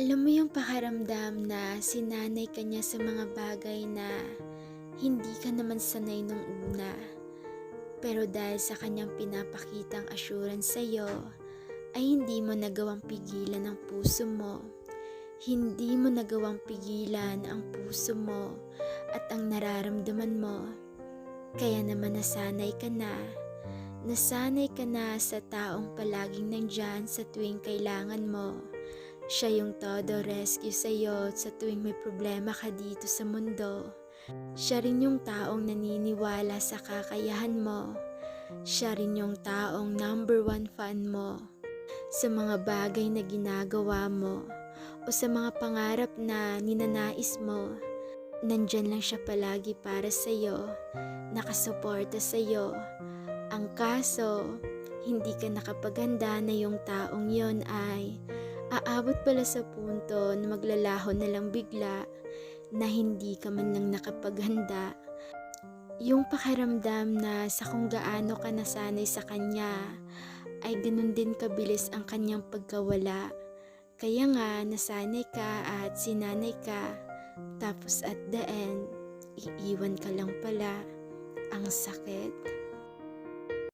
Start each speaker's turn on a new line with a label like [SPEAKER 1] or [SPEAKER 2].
[SPEAKER 1] Alam mo yung pakaramdam na sinanay ka niya sa mga bagay na hindi ka naman sanay nung una. Pero dahil sa kanyang pinapakitang assurance sa'yo, ay hindi mo nagawang pigilan ang puso mo. Hindi mo nagawang pigilan ang puso mo at ang nararamdaman mo. Kaya naman nasanay ka na. Nasanay ka na sa taong palaging nandyan sa tuwing kailangan mo. Siya yung todo rescue sa'yo sa tuwing may problema ka dito sa mundo. Siya rin yung taong naniniwala sa kakayahan mo. Siya rin yung taong number one fan mo. Sa mga bagay na ginagawa mo o sa mga pangarap na ninanais mo, nandyan lang siya palagi para sa'yo, nakasuporta sa'yo. Ang kaso, hindi ka nakapaghanda na yung taong yon ay aabot pala sa punto na maglalaho na lang bigla na hindi ka man lang nakapaghanda. Yung pakiramdam na sa kung gaano ka nasanay sa kanya ay ganun din kabilis ang kanyang pagkawala. Kaya nga nasanay ka at sinanay ka, tapos at the end, iiwan ka lang pala. Ang sakit.